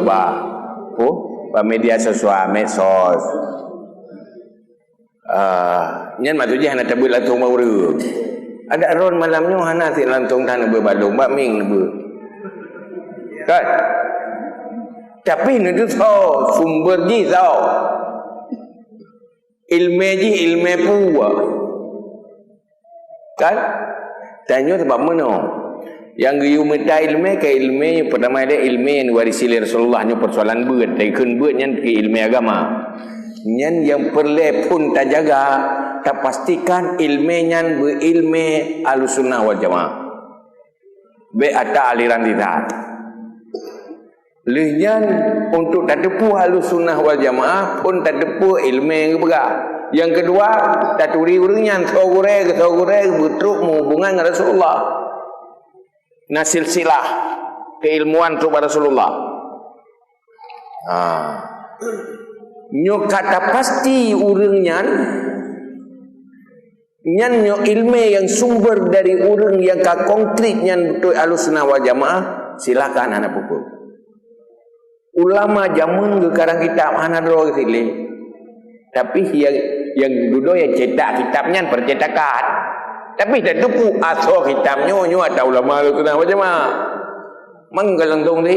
ba ba media sosial medsos nyan matu je hana tabut lantung bauru ada ron malamnya hana ti lantung tan berbalung ba ming be kan tapi itu sumber ji ilmu ji ilmu puwa kan tanya sebab mana yang giyu meta ilmu ke ilmu pertama dia ilmu yang warisi Rasulullah nya persoalan beut dari keun beut nyan ke ilmu agama nyan yang perle pun tak jaga tak pastikan ilmu nyan berilmu Ahlussunnah wal Jamaah be ada aliran tidak lehnya untuk tak depu Ahlussunnah wal Jamaah pun tak depu ilmu yang bergah. Yang kedua tak turi urangnya sogore betruk hubungan dengan Rasulullah. Nah silsilah keilmuan kepada Rasulullah. Nyo kata pasti urangnya nyan nyo ilmu yang sumber dari urang yang ka konkretnya betul Ahlussunnah wal Jamaah silakan anak pukul. Ulama zaman sekarang kitab hana dulu sini. Tapi yang dulu yang cetak kitabnya percetakan. Tapi tak tupu aso kitabnya nyo ada ulama itu nama jemaah. Menggelentung ni.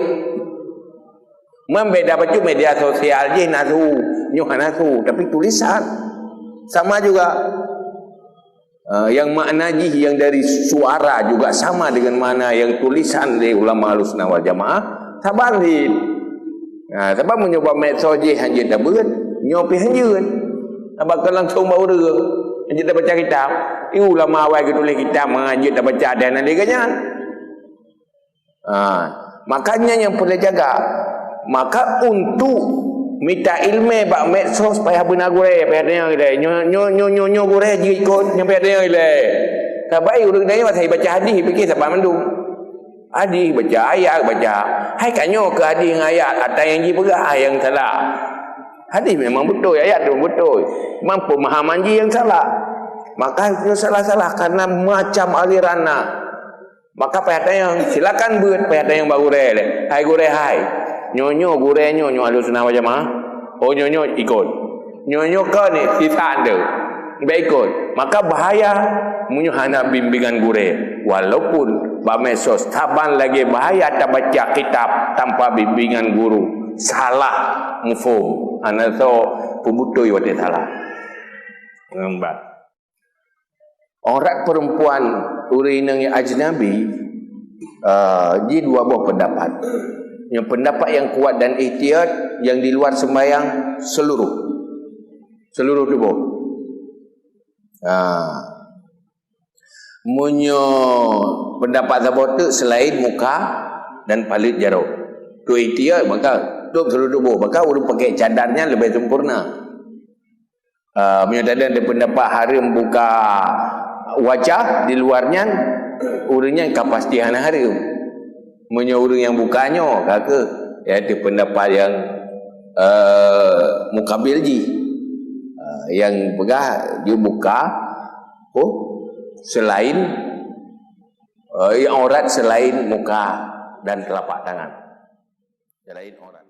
Membeda baju media sosial je nasu, nyo nasu, tapi tulisan sama juga. Yang makna ji yang dari suara juga sama dengan mana yang tulisan dari ulama Ahlussunnah wal Jamaah. Sabar ni. Sebab mencoba medsos je hanya dah berat, nyopi hanya kan. Abang langsung bawa dia. Hanya dah baca kitab. Ulama awal ke tulis kitab hanya dah baca dan nanti kanyan. Makanya yang perlu jaga. Maka untuk minta ilmu bak medsos supaya benar gore, supaya dia nyo gore je ikut nyampe dia ile. Tabai urang dia masih baca hadis fikir siapa mandung. Hadis baca ayat baca. Hai kanyo ke hadis dengan ayat ada yang ji berah yang salah. Hadis memang betul, ayat memang betul. Mampu pemahaman ji yang salah. Maka itu salah-salah karena macam aliran nak. Maka pihak yang silakan buat pihak yang baru le. Hai gore hai. Nyonyo gore nyo Ahlussunnah wal Jamaah. Oh nyonyo ikut. Nyonyo ke ni sisa anda. Baik ikut. Maka bahaya munyo hana bimbingan gore. Walaupun ba medsos taban lagi bahaya tak baca kitab tanpa bimbingan guru. Salah mufhum. Ana so pemutui wate salah. Nampak. Orang perempuan urinang yang ajnabi di dua buah pendapat. Yang pendapat yang kuat dan ihtiyat yang di luar sembahyang seluruh tubuh. Munyo pendapat sabote selain muka dan palit jaruk. Tu ihtiyat maka tu seluruh tubuh. Maka urang pakai cadarnya lebih sempurna. Munyo tadi ada pendapat haram buka wajah di luarnya urangnya kapasiti hana haram. Munyo urang yang bukanya kata ya ada pendapat yang mukabil ji yang pegah dia buka selain yang aurat selain muka dan telapak tangan selain aurat.